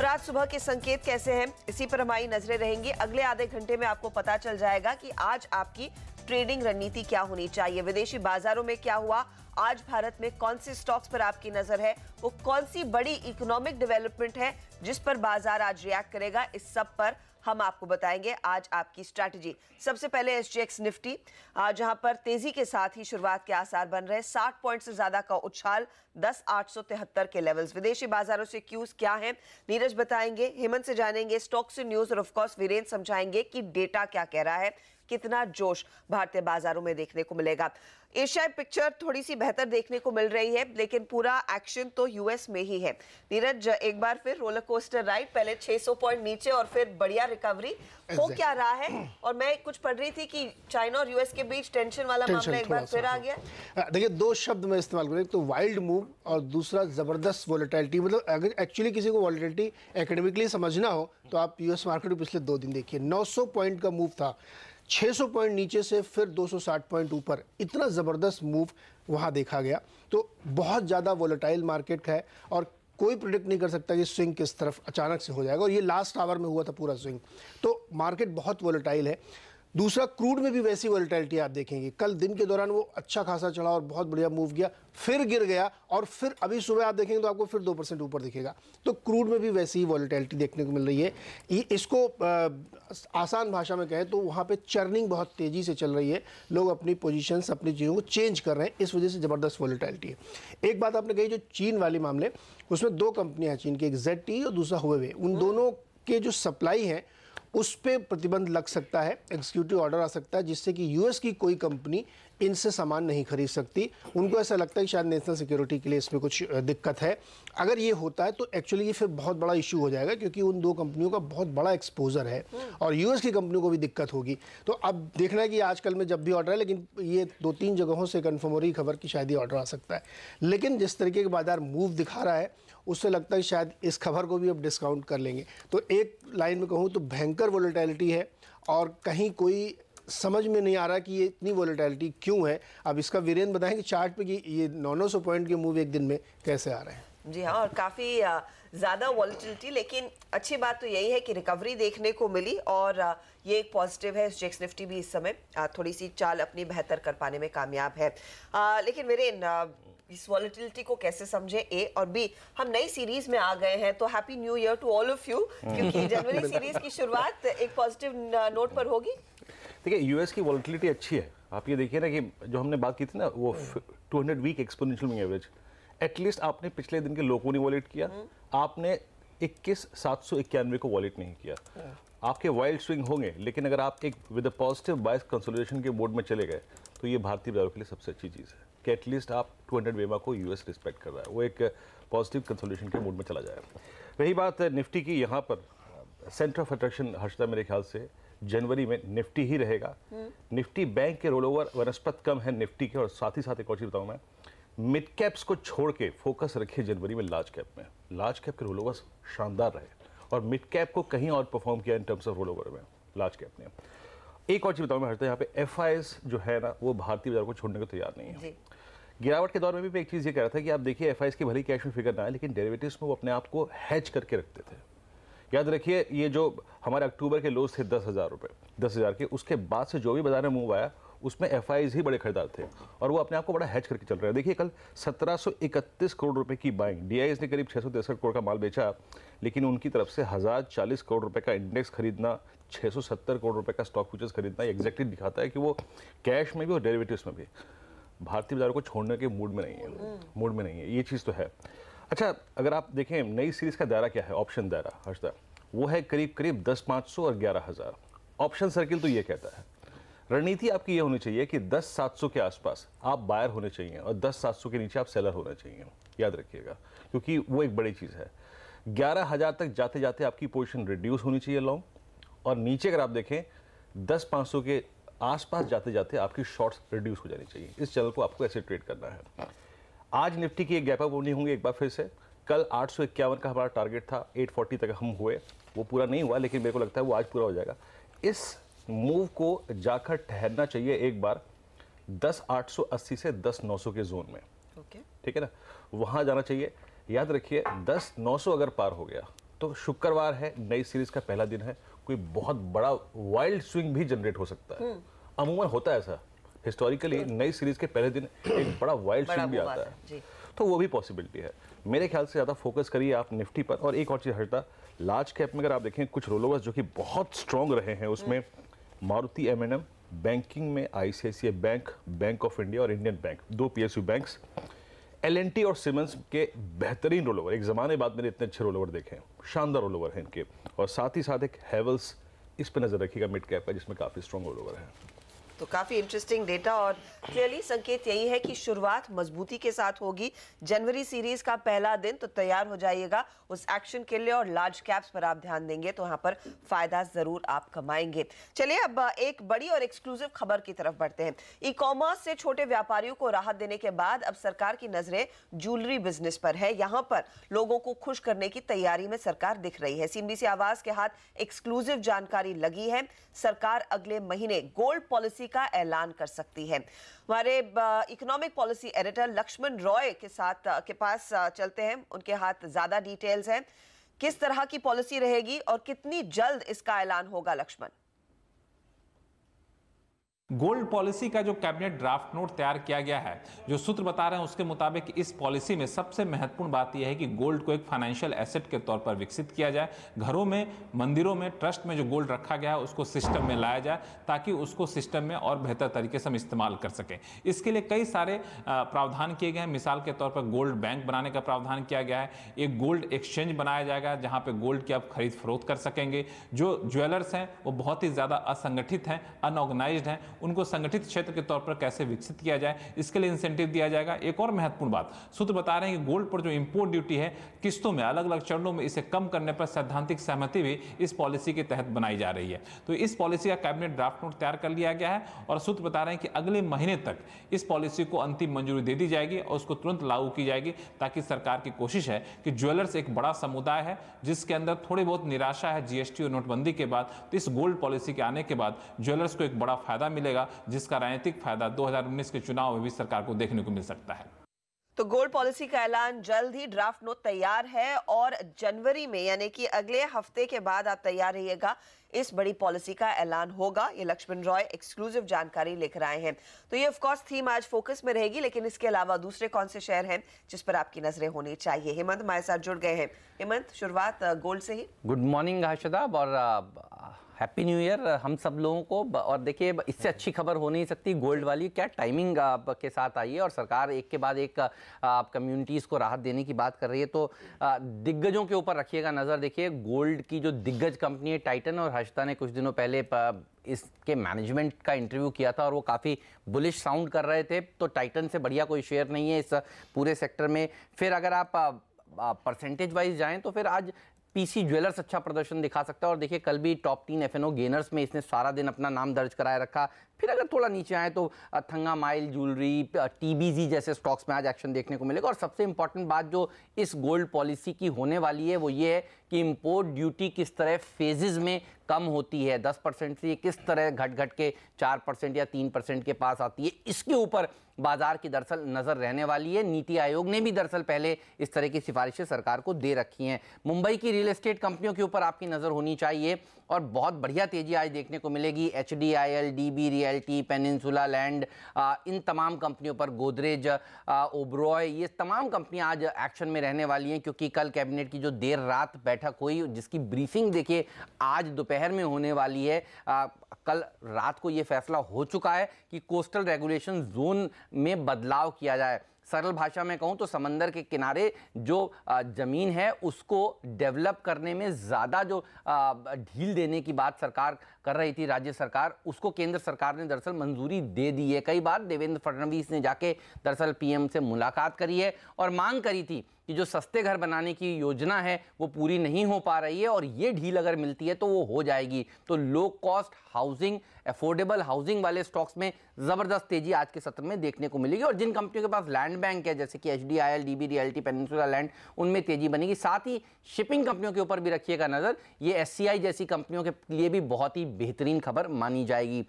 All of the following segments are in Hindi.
आज सुबह के संकेत कैसे हैं, इसी पर हमारी नजरें रहेंगी। अगले आधे घंटे में आपको पता चल जाएगा कि आज आपकी ट्रेडिंग रणनीति क्या होनी चाहिए, विदेशी बाजारों में क्या हुआ, आज भारत में कौन से स्टॉक्स पर आपकी नजर है, वो कौन सी बड़ी इकोनॉमिक डेवलपमेंट है जिस पर बाजार आज रिएक्ट करेगा, इस सब पर हम आपको बताएंगे आज आपकी स्ट्रैटेजी। सबसे पहले एसजीएक्स निफ्टी, जहां पर तेजी के साथ ही शुरुआत के आसार बन रहे, 60 पॉइंट से ज्यादा का उछाल, 10,873 के लेवल्स। विदेशी बाजारों से क्यूज क्या हैं, नीरज बताएंगे, हेमंत से जानेंगे स्टॉक से न्यूज, और ऑफ कोर्स वीरेंद्र समझाएंगे कि डेटा क्या कह रहा है, कितना जोश भारतीय बाजारों में देखने को मिलेगा। एशियाई पिक्चर थोड़ी सी बेहतर देखने को मिल रही है, लेकिन पूरा एक्शन तो यूएस में ही है। नीरज, एक बार फिर रोलर कोस्टर राइड, पहले 600 पॉइंट नीचे और फिर बढ़िया रिकवरी हो क्या रहा है? और मैं कुछ पढ़ रही थी कि चाइना और यूएस के बीच टेंशन वाला मामला एक बार फिर आ गया। देखिए, दो शब्द मैं इस्तेमाल करूँ, तो वाइल्ड मूव और दूसरा जबरदस्त वॉलेटिलिटी। मतलब अगर एक्चुअली किसी को वॉलेटिलिटी एकेडमिकली समझना हो तो आप यूएस मार्केट में पिछले 2 दिन देखिए, 900 पॉइंट का मूव था, 600 पॉइंट नीचे से फिर 260 पॉइंट ऊपर, इतना ज़बरदस्त मूव वहाँ देखा गया। तो बहुत ज़्यादा वोलेटाइल मार्केट है और कोई प्रिडिक्ट नहीं कर सकता कि स्विंग किस तरफ अचानक से हो जाएगा, और ये लास्ट आवर में हुआ था पूरा स्विंग। तो मार्केट बहुत वोलेटाइल है। दूसरा, क्रूड में भी वैसी वोलेटिलिटी आप देखेंगे, कल दिन के दौरान वो अच्छा खासा चढ़ा और बहुत बढ़िया मूव किया, फिर गिर गया, और फिर अभी सुबह आप देखेंगे तो आपको फिर 2% ऊपर दिखेगा। तो क्रूड में भी वैसी ही वोलेटिलिटी देखने को मिल रही है। इसको आसान भाषा में कहें तो वहाँ पे चर्निंग बहुत तेज़ी से चल रही है, लोग अपनी पोजीशंस, अपनी चीज़ों को चेंज कर रहे हैं, इस वजह से ज़बरदस्त वोलेटिलिटी है। एक बात आपने कही जो चीन वाले मामले, उसमें 2 कंपनियाँ हैं चीन की, एक ZTE और दूसरा हुएवे। उन दोनों के जो सप्लाई हैं उस पे प्रतिबंध लग सकता है, एग्जीक्यूटिव ऑर्डर आ सकता है, जिससे कि यूएस की कोई कंपनी इनसे सामान नहीं खरीद सकती। उनको ऐसा लगता है कि शायद नेशनल सिक्योरिटी के लिए इसमें कुछ दिक्कत है। अगर ये होता है तो एक्चुअली ये फिर बहुत बड़ा इशू हो जाएगा, क्योंकि उन 2 कंपनियों का बहुत बड़ा एक्सपोजर है और यूएस की कंपनियों को भी दिक्कत होगी। तो अब देखना है कि आजकल में जब भी ऑर्डर है, लेकिन ये 2-3 जगहों से कन्फर्म हो रही खबर कि शायद ये ऑर्डर आ सकता है। लेकिन जिस तरीके के बाजार मूव दिखा रहा है, उससे लगता है शायद इस खबर को भी अब डिस्काउंट कर लेंगे। तो एक लाइन में कहूँ तो भयंकर वोलेटिलिटी है और कहीं कोई समझ में नहीं आ रहा कि ये इतनी वोलेटिलिटी क्यों है। अब इसका वीरेंद्र बताएंगे चार्ट पे कि ये 900 पॉइंट के मूव एक दिन में कैसे आ रहे हैं। जी हाँ, और काफ़ी ज़्यादा वॉलेटिलिटी, लेकिन अच्छी बात तो यही है कि रिकवरी देखने को मिली, और ये एक पॉजिटिव है। एसजीएक्स निफ्टी भी इस समय थोड़ी सी चाल अपनी बेहतर कर पाने में कामयाब है। लेकिन वीरेंद्र, इस वॉलेटिलिटी को कैसे समझे, ए और बी? हम नई सीरीज में आ गए हैं, तो happy new year to all of you, क्योंकि जनवरी सीरीज की शुरुआत एक पॉजिटिव नोट पर होगी। देखिए, यूएस की वॉलेटिलिटी अच्छी है। आप ये देखिए ना कि जो हमने बात की थी ना, वो 200 week exponential moving average, at least आपने पिछले दिन के लो को नहीं वॉलेट किया, आपने 21,791 को वॉलेट नहीं किया। आपके वाइल्ड स्विंग होंगे, लेकिन अगर आप एक with a positive bias consolidation के मोड में चले गए, तो ये भारतीय बाजारों के लिए सबसे अच्छी चीज़ है कि एटलीस्ट आप 200 वेमा को यूएस रिस्पेक्ट कर रहा है, वो एक पॉजिटिव कंसोलिडेशन के मोड में चला जाएगा। रही बात निफ्टी की, यहाँ पर सेंटर ऑफ अट्रैक्शन हर्षदा मेरे ख्याल से जनवरी में निफ्टी ही रहेगा। निफ्टी बैंक के रोल ओवर वनस्पत कम है निफ्टी के, और साथ ही साथ एक और चीज़ बताऊँ मैं, मिड कैप्स को छोड़ के फोकस रखिए जनवरी में लार्ज कैप में। लार्ज कैप के रोल ओवर शानदार रहे, और मिड कैप को कहीं और परफॉर्म किया in terms of roll over में लार्ज कैप ने। एक और चीज़ बताऊँ मैं हटता, यहाँ पे एफआईएस जो है ना, वो भारतीय बाजार को छोड़ने को तैयार नहीं है। गिरावट के दौर में भी मैं एक चीज़ ये कह रहा था कि आप देखिए, एफआईएस की भली कैश में फिगर ना है, लेकिन डेरिवेटिव्स में वो अपने आप को हैज करके रखते थे। याद रखिए, ये जो हमारे अक्टूबर के लोज थे 10,000 रुपये, 10,000 के, उसके बाद से जो भी बाजार में मूव आया उसमें एफआईएस ही बड़े खरीदार थे, और वो अपने आप को बड़ा हैच करके चल रहे हैं। देखिए, कल 1731 करोड़ रुपए की बाइंग, डीआईएस ने करीब 663 करोड़ का माल बेचा, लेकिन उनकी तरफ से 1040 करोड़ रुपए का इंडेक्स खरीदना, 670 करोड़ रुपए का स्टॉक फ्यूचर्स खरीदना एग्जैक्टली दिखाता है कि वो कैश में भी और डेरिवेटिव्स में भी भारतीय बाजारों को छोड़ने के मूड में नहीं है। ये चीज़ तो है। अच्छा, अगर आप देखें नई सीरीज का दायरा क्या है, ऑप्शन दायरा हर्षदा, वो है करीब 10,500 और 11,000। ऑप्शन सर्किल तो ये कहता है, रणनीति आपकी ये होनी चाहिए कि 10,700 के आसपास आप बायर होने चाहिए और 10,700 के नीचे आप सेलर होने चाहिए। याद रखिएगा, क्योंकि वो एक बड़ी चीज़ है। 11,000 तक जाते जाते आपकी पोजीशन रिड्यूस होनी चाहिए लॉन्ग, और नीचे अगर आप देखें 10,500 के आसपास जाते जाते आपकी शॉर्ट्स रिड्यूस हो जानी चाहिए। इस चैनल को आपको ऐसे ट्रेड करना है। आज निफ्टी की एक गैप अप ओपनिंग होंगी एक बार फिर से। कल 851 का हमारा टारगेट था, 840 तक हम हुए, वो पूरा नहीं हुआ, लेकिन मेरे को लगता है वो आज पूरा हो जाएगा। इस मूव को जाकर ठहरना चाहिए एक बार 10,880 से 10,900 के जोन में। ठीक है ना, वहां जाना चाहिए। याद रखिए 10,900 अगर पार हो गया तो शुक्रवार है, नई सीरीज का पहला दिन है, कोई बहुत बड़ा वाइल्ड स्विंग भी जनरेट हो सकता है। अमूमन होता है ऐसा, हिस्टोरिकली नई सीरीज के पहले दिन एक बड़ा वाइल्ड स्विंग भी आता है, तो वो भी पॉसिबिलिटी है। मेरे ख्याल से ज़्यादा फोकस करिए आप निफ्टी पर। और एक और चीज़ हटता, लार्ज कैप में अगर आप देखें कुछ रोलोवर्स जो कि बहुत स्ट्रॉन्ग रहे हैं, उसमें मारुति M&M, बैंकिंग में ICICI bank, bank of India और Indian bank, 2 PSU banks, L&T और सिमेंस के बेहतरीन रोलोवर, एक ज़माने बाद मैंने इतने अच्छे रोलोवर देखे हैं, शानदार रोलोवर हैं इनके। और साथ ही साथ एक हैवेल्स, इस पर नज़र रखिएगा मिड कैप का, जिसमें काफ़ी स्ट्रॉन्ग रोलोवर है। तो काफी इंटरेस्टिंग डेटा और क्लियरली संकेत यही है कि शुरुआत मजबूती के साथ होगी। जनवरी सीरीज का पहला दिन, तो तैयार हो जाइएगा उस एक्शन के लिए, और लार्ज कैप्स पर आप ध्यान देंगे तो यहाँ पर फायदा जरूर आप कमाएंगे। चलिए अब एक बड़ी और एक्सक्लूसिव खबर की तरफ बढ़ते हैं। ई कॉमर्स से छोटे व्यापारियों को राहत देने के बाद अब सरकार की नजरें ज्वेलरी बिजनेस पर है। यहाँ पर लोगों को खुश करने की तैयारी में सरकार दिख रही है। CNBC आवाज के हाथ एक्सक्लूसिव जानकारी लगी है। सरकार अगले महीने गोल्ड पॉलिसी का ऐलान कर सकती है। हमारे economic policy editor Lakshman Roy के पास चलते हैं, उनके हाथ ज्यादा डिटेल्स हैं। किस तरह की पॉलिसी रहेगी और कितनी जल्द इसका ऐलान होगा लक्ष्मण? गोल्ड पॉलिसी का जो कैबिनेट ड्राफ्ट नोट तैयार किया गया है, जो सूत्र बता रहे हैं उसके मुताबिक इस पॉलिसी में सबसे महत्वपूर्ण बात यह है कि गोल्ड को एक फाइनेंशियल एसेट के तौर पर विकसित किया जाए। घरों में, मंदिरों में, ट्रस्ट में जो गोल्ड रखा गया है उसको सिस्टम में लाया जाए, ताकि उसको सिस्टम में और बेहतर तरीके से हम इस्तेमाल कर सकें। इसके लिए कई सारे प्रावधान किए गए हैं। मिसाल के तौर पर गोल्ड बैंक बनाने का प्रावधान किया गया है। एक गोल्ड एक्सचेंज बनाया जाएगा जहाँ पर गोल्ड की आप खरीद फरोख्त कर सकेंगे। जो ज्वेलर्स हैं वो बहुत ही ज़्यादा असंगठित हैं, अनऑर्गेनाइज्ड हैं, उनको संगठित क्षेत्र के तौर पर कैसे विकसित किया जाए, इसके लिए इंसेंटिव दिया जाएगा। एक और महत्वपूर्ण बात, सूत्र बता रहे हैं कि गोल्ड पर जो इंपोर्ट ड्यूटी है, किस्तों में, अलग अलग चरणों में इसे कम करने पर सैद्धांतिक सहमति भी इस पॉलिसी के तहत बनाई जा रही है। तो इस पॉलिसी का कैबिनेट ड्राफ्ट नोट तैयार कर लिया गया है और सूत्र बता रहे हैं कि अगले महीने तक इस पॉलिसी को अंतिम मंजूरी दे दी जाएगी और उसको तुरंत लागू की जाएगी, ताकि सरकार की कोशिश है कि ज्वेलर्स एक बड़ा समुदाय है जिसके अंदर थोड़ी बहुत निराशा है GST और नोटबंदी के बाद। तो इस गोल्ड पॉलिसी के आने के बाद ज्वेलर्स को एक बड़ा फायदा मिलेगा, जिसका राजनीतिक फायदा 2019 के चुनाव में भी सरकार को देखने को मिल सकता है। तो गोल्ड पॉलिसी का ऐलान जल्द ही, ड्राफ्ट नोट तैयार है और जनवरी में यानी कि अगले हफ्ते के बाद आप तैयार रहिएगा, इस बड़ी पॉलिसी का ऐलान होगा। ये लक्ष्मण रॉय एक्सक्लूसिव जानकारी लेकर आए हैं। तो ये ऑफ कोर्स थीम आज फोकस में रहेगी, लेकिन इसके अलावा दूसरे कौन से शहर हैं जिस पर आपकी नजरें होनी चाहिए? हेमंत हमारे साथ जुड़ गए हैं। हेमंत, शुरुआत गोल्ड से ही। गुड मॉर्निंग हर्षदा और हैप्पी न्यू ईयर हम सब लोगों को। और देखिए, इससे अच्छी खबर हो नहीं सकती गोल्ड वाली। क्या टाइमिंग के साथ आई है और सरकार एक के बाद एक कम्युनिटीज़ को राहत देने की बात कर रही है। तो दिग्गजों के ऊपर रखिएगा नज़र। देखिए, गोल्ड की जो दिग्गज कंपनी है टाइटन, और हर्षदा ने कुछ दिनों पहले इसके मैनेजमेंट का इंटरव्यू किया था और वो काफ़ी बुलिश साउंड कर रहे थे। तो टाइटन से बढ़िया कोई शेयर नहीं है इस पूरे सेक्टर में। फिर अगर आप परसेंटेज वाइज जाएँ तो फिर आज PC ज्वेलर्स अच्छा प्रदर्शन दिखा सकता है। और देखिए, कल भी टॉप 3 F&O गेनर्स में इसने सारा दिन अपना नाम दर्ज कराए रखा। फिर अगर थोड़ा नीचे आए तो थंगा माइल ज्वेलरी, TBZ जैसे स्टॉक्स में आज एक्शन देखने को मिलेगा। और सबसे इंपॉर्टेंट बात जो इस गोल्ड पॉलिसी की होने वाली है वो ये है कि इंपोर्ट ड्यूटी किस तरह फेजेस में कम होती है। 10% से ये किस तरह घट घट के 4% या 3% के पास आती है, इसके ऊपर बाजार की दरअसल नज़र रहने वाली है। नीति आयोग ने भी दरअसल पहले इस तरह की सिफारिशें सरकार को दे रखी हैं। मुंबई की रियल एस्टेट कंपनियों के ऊपर आपकी नज़र होनी चाहिए और बहुत बढ़िया तेजी आज देखने को मिलेगी। HDIL, DB realty, peninsula land, इन तमाम कंपनियों पर, गोदरेज, ओबरॉय, ये तमाम कंपनियां आज एक्शन में रहने वाली हैं, क्योंकि कल कैबिनेट की जो देर रात बैठक हुई जिसकी ब्रीफिंग देखिए आज दोपहर में होने वाली है। कल रात को ये फैसला हो चुका है कि कोस्टल रेगुलेशन जोन में बदलाव किया जाए। सरल भाषा में कहूं तो समंदर के किनारे जो ज़मीन है उसको डेवलप करने में ज़्यादा जो ढील देने की बात सरकार कर रही थी, राज्य सरकार, उसको केंद्र सरकार ने दरअसल मंजूरी दे दी है। कई बार देवेंद्र फडणवीस ने जाके दरअसल PM से मुलाकात करी है और मांग करी थी कि जो सस्ते घर बनाने की योजना है वो पूरी नहीं हो पा रही है और ये ढील अगर मिलती है तो वो हो जाएगी। तो low cost housing, affordable housing वाले स्टॉक्स में ज़बरदस्त तेजी आज के सत्र में देखने को मिलेगी। और जिन कंपनियों के पास लैंड बैंक है जैसे कि HDIL, DB realty, peninsula land, उनमें तेजी बनेगी। साथ ही शिपिंग कंपनियों के ऊपर भी रखिएगा नज़र। ये SCI जैसी कंपनियों के लिए भी बहुत ही बेहतरीन खबर मानी जाएगी।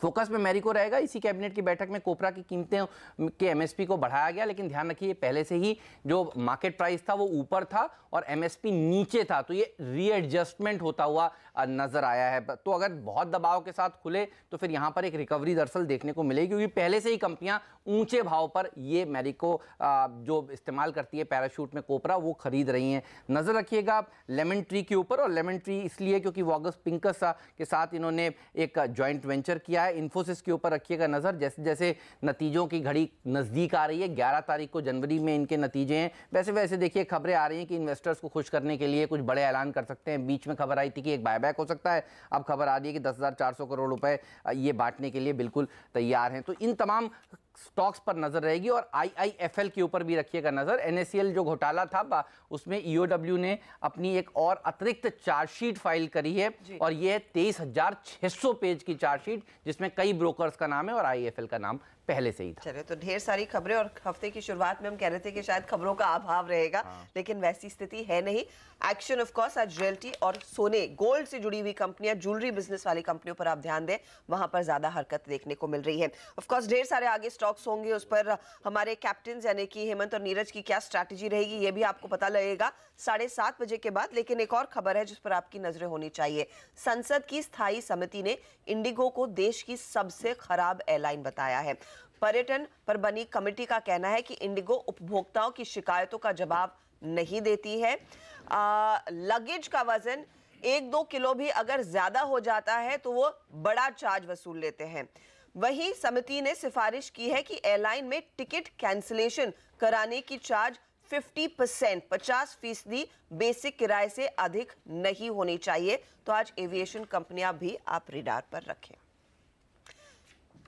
फोकस में मैरिको रहेगा। इसी कैबिनेट की बैठक में कोपरा की कीमतें के एमएसपी को बढ़ाया गया, लेकिन ध्यान रखिए पहले से ही जो मार्केट प्राइस था वो ऊपर था और एमएसपी नीचे था, तो ये रीएडजस्टमेंट होता हुआ नजर आया है। तो अगर बहुत दबाव के साथ खुले तो फिर यहाँ पर एक रिकवरी दरअसल देखने को मिलेगी, क्योंकि पहले से ही कंपनियां ऊंचे भाव पर ये मैरिको जो इस्तेमाल करती है पैराशूट में कोपरा, वो खरीद रही हैं। नजर रखिएगा लेमन ट्री के ऊपर, और लेमन ट्री इसलिए क्योंकि वॉगस पिंकस के साथ इन्होंने एक जॉइंट वेंचर किया है। इन्फोसिस के ऊपर रखिएगा नजर, जैसे जैसे नतीजों की घड़ी नजदीक आ रही है, 11 तारीख को जनवरी में इनके नतीजे हैं, वैसे वैसे देखिए खबरें आ रही हैं कि इन्वेस्टर्स को खुश करने के लिए कुछ बड़े ऐलान कर सकते हैं। बीच में खबर आई थी कि एक बायबैक हो सकता है, अब खबर आ रही है कि 10,400 करोड़ रुपए ये बांटने के लिए बिल्कुल तैयार हैं। तो इन तमाम स्टॉक्स पर नजर रहेगी, और आईआईएफएल के ऊपर भी रखिएगा नजर। एनएससीएल जो घोटाला था उसमें ईओडब्ल्यू ने अपनी एक और अतिरिक्त चार्जशीट फाइल करी है, और ये 23,600 पेज की चार्जशीट, जिसमें कई ब्रोकर्स का नाम है और आईआईएफएल का नाम पहले से ही था। चलिए, तो ढेर सारी खबरें, और हफ्ते की शुरुआत में हम कह रहे थे कि शायद खबरों का अभाव रहेगा, लेकिन वैसी स्थिति है नहीं। एक्शन ऑफ कोर्स आज रियल्टी और सोने गोल्ड से जुड़ी हुई कंपनियां, ज्वेलरी बिजनेस वाली कंपनियों पर आप ध्यान दें, वहां पर ज्यादा हरकत देखने को मिल रही है। ऑफ कोर्स ढेर सारे आगे स्टॉक्स होंगे, उस पर हमारे कैप्टन यानी कि हेमंत और नीरज की क्या स्ट्रैटेजी रहेगी ये भी आपको पता लगेगा 7:30 बजे के बाद। लेकिन एक और खबर है जिस पर आपकी नजरें होनी चाहिए। संसद की स्थायी समिति ने इंडिगो को देश की सबसे खराब एयरलाइन बताया है। पर्यटन पर बनी कमेटी का कहना है कि इंडिगो उपभोक्ताओं की शिकायतों का जवाब नहीं देती है। लगेज का वजन 1-2 किलो भी अगर ज्यादा हो जाता है तो वो बड़ा चार्ज वसूल लेते हैं। वहीं समिति ने सिफारिश की है कि एयरलाइन में टिकट कैंसिलेशन कराने की चार्ज 50% बेसिक किराए से अधिक नहीं होनी चाहिए। तो आज एविएशन कंपनियां भी आप रिडार पर रखें।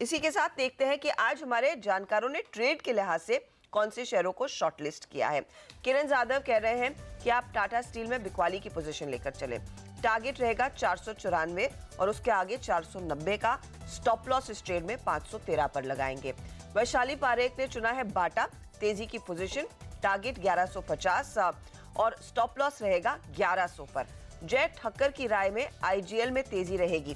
इसी के साथ देखते हैं कि आज हमारे जानकारों ने ट्रेड के लिहाज से कौन से शेयरों को शॉर्टलिस्ट किया है। किरण यादव कह रहे हैं कि आप टाटा स्टील में बिकवाली की पोजीशन लेकर चले। टारगेट रहेगा 494 और उसके आगे 490 का। स्टॉप लॉस इस ट्रेड में 513 पर लगाएंगे। वैशाली पारेख ने चुना है बाटा, तेजी की पोजीशन, टारगेट 1150 और स्टॉप लॉस रहेगा 1100 पर। जय ठक्कर की राय में आईजीएल में तेजी रहेगी,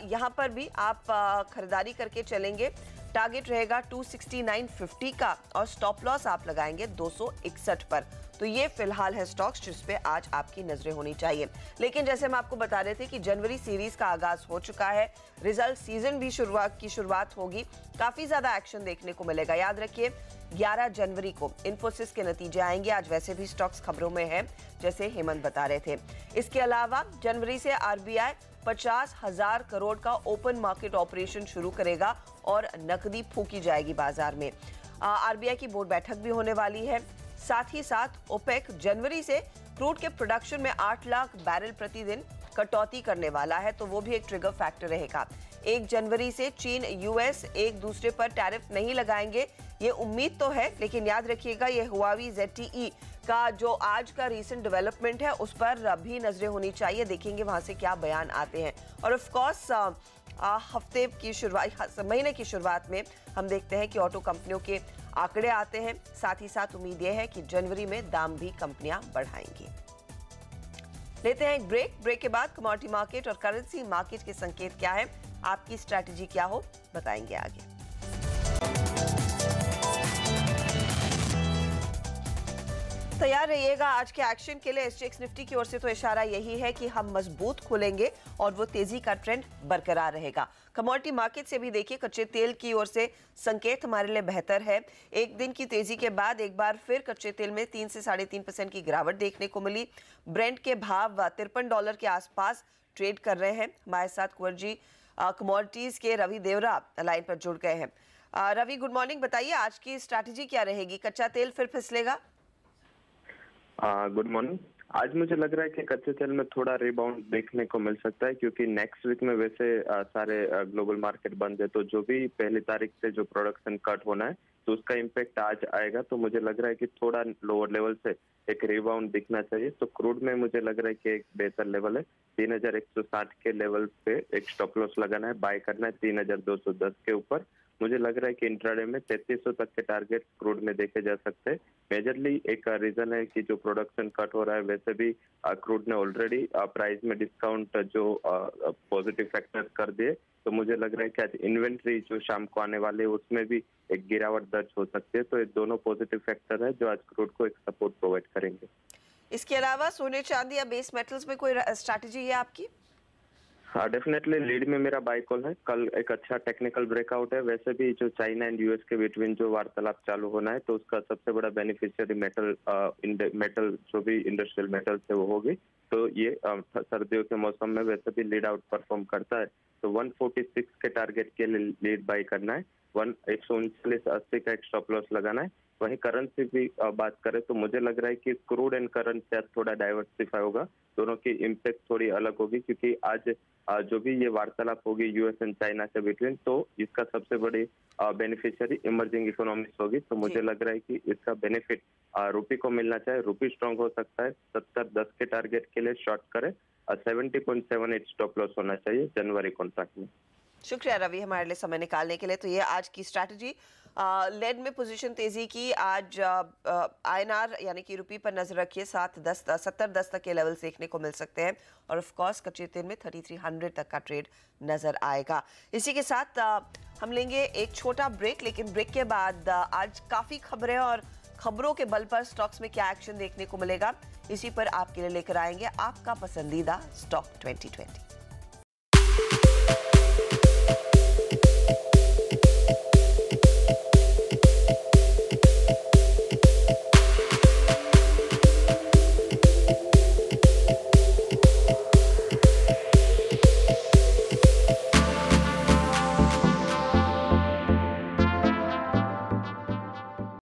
यहां पर भी आप खरीदारी करके चलेंगे। टारगेट रहेगा 269.50 का और स्टॉप लॉस आप लगाएंगे 261 पर। तो ये फिलहाल है स्टॉक्स जिस पे आज आपकी नजरें होनी चाहिए। लेकिन जैसे हम आपको बता रहे थे कि जनवरी सीरीज का आगाज हो चुका है, रिजल्ट सीजन भी शुरुआत होगी, काफी ज्यादा एक्शन देखने को मिलेगा। याद रखिए 11 जनवरी को इन्फोसिस के नतीजे आएंगे। आज वैसे भी स्टॉक्स खबरों में है, जैसे हेमंत बता रहे थे। इसके अलावा जनवरी से आरबीआई 50,000 करोड़ का ओपन मार्केट ऑपरेशन शुरू करेगा और नकदी फूकी जाएगी बाजार में। आरबीआई की बोर्ड बैठक भी होने वाली है। साथ ही साथ ओपेक जनवरी से क्रूड के प्रोडक्शन में 8 लाख बैरल प्रतिदिन कटौती करने वाला है, तो वो भी एक ट्रिगर फैक्टर रहेगा। 1 जनवरी से चीन यूएस एक दूसरे पर टैरिफ नहीं लगाएंगे, ये उम्मीद तो है, लेकिन याद रखिएगा ये हुआवी ZTE का जो आज का रीसेंट डेवलपमेंट है उस पर भी नजरें होनी चाहिए। देखेंगे वहां से क्या बयान आते हैं। और ऑफ कोर्स हफ्ते की शुरुआत, महीने की शुरुआत में हम देखते हैं कि ऑटो कंपनियों के आंकड़े आते हैं। साथ ही साथ उम्मीद यह है कि जनवरी में दाम भी कंपनियां बढ़ाएंगी। लेते हैं एक ब्रेक के बाद कमोडिटी मार्केट और करेंसी मार्केट के संकेत क्या है, आपकी स्ट्रैटेजी क्या हो, बताएंगे आगे। तैयार रहिएगा आज के एक्शन के लिए। एसजीएक्स निफ्टी की ओर से तो इशारा यही है कि हम मजबूत खुलेंगे और वो तेजी का ट्रेंड बरकरार रहेगा। कमोडिटी मार्केट से भी देखिए, कच्चे तेल की ओर से संकेत हमारे लिए बेहतर है। एक दिन की तेजी के बाद एक बार फिर कच्चे तेल में 3 से 3.5% की गिरावट देखने को मिली। ब्रेंट के भाव $53 के आसपास ट्रेड कर रहे हैं। हमारे साथ कुंवर जी कमोडिटीज के रवि देवरा लाइन पर जुड़ गए हैं। Ravi, good morning. बताइए आज की स्ट्रैटेजी क्या रहेगी? कच्चा तेल फिर फिसलेगा? Good morning. आज मुझे लग रहा है कि कच्चे तेल में थोड़ा रिबाउंड देखने को मिल सकता है, क्योंकि नेक्स्ट वीक में वैसे सारे ग्लोबल मार्केट बंद है, तो जो भी 1 तारीख से जो प्रोडक्शन कट होना है तो उसका इम्पैक्ट आज आएगा। तो मुझे लग रहा है कि थोड़ा लोअर लेवल से एक रिबाउंड दिखना चाहिए। तो क्रूड में मुझे लग रहा है कि एक बेहतर लेवल है, 3160 के लेवल पे एक स्टॉप लॉस लगाना है, बाय करना है 3210 के ऊपर। मुझे लग रहा है कि इंट्राडे में 3300 तक के टारगेट क्रूड में देखे जा सकते हैं। मेजरली एक रीजन है कि जो प्रोडक्शन कट हो रहा है, वैसे भी क्रूड ने ऑलरेडी प्राइस में डिस्काउंट जो पॉजिटिव फैक्टर कर दिए, तो मुझे लग रहा है कि आज इन्वेंट्री जो शाम को आने वाले है उसमें भी एक गिरावट दर्ज हो सकती है। तो ये दोनों पॉजिटिव फैक्टर है जो आज क्रूड को एक सपोर्ट प्रोवाइड करेंगे। इसके अलावा सोने, चांदी या बेस मेटल्स में कोई स्ट्रैटेजी है आपकी? हाँ, डेफिनेटली लीड में मेरा बाय कॉल है। कल एक अच्छा टेक्निकल ब्रेकआउट है। वैसे भी जो चाइना एंड यूएस के बिटवीन जो वार्तालाप चालू होना है, तो उसका सबसे बड़ा बेनिफिशियरी मेटल जो भी इंडस्ट्रियल मेटल्स है वो होगी। तो ये सर्दियों के मौसम में वैसे भी लीड आउट परफॉर्म करता है। तो 146 के टारगेट के लिए लीड बाय करना है। 139.80 का एक स्टॉप लॉस लगाना है। वहीं करेंसी भी बात करें तो मुझे लग रहा है कि क्रूड एंड करेंसी आज थोड़ा डाइवर्सिफाई होगा। दोनों की इम्पैक्ट थोड़ी अलग होगी, क्योंकि आज जो भी ये वार्तालाप होगी यूएस एंड चाइना के बिटवीन, तो इसका सबसे बड़ी बेनिफिशियरी इमर्जिंग इकोनॉमिक्स होगी। तो मुझे लग रहा है कि इसका बेनिफिट रुपी को मिलना चाहिए। रुपी स्ट्रांग हो सकता है। 70.10 के टारगेट के लिए शॉर्ट करें। 70.78 स्टॉप लॉस होना चाहिए जनवरी कॉन्ट्रैक्ट में। शुक्रिया रवि हमारे लिए समय निकालने के लिए। तो ये आज की स्ट्रैटेजी। लेड में पोजीशन तेजी की। आज आईएनआर यानी कि रुपये पर नजर रखिए। 70.10 तक के लेवल्स देखने को मिल सकते हैं और ऑफ कोर्स कच्चे तेल में 3300 तक का ट्रेड नजर आएगा। इसी के साथ हम लेंगे एक छोटा ब्रेक, लेकिन ब्रेक के बाद आज काफी खबरें और खबरों के बल पर स्टॉक्स में क्या एक्शन देखने को मिलेगा, इसी पर आपके लिए लेकर आएंगे आपका पसंदीदा स्टॉक 2020।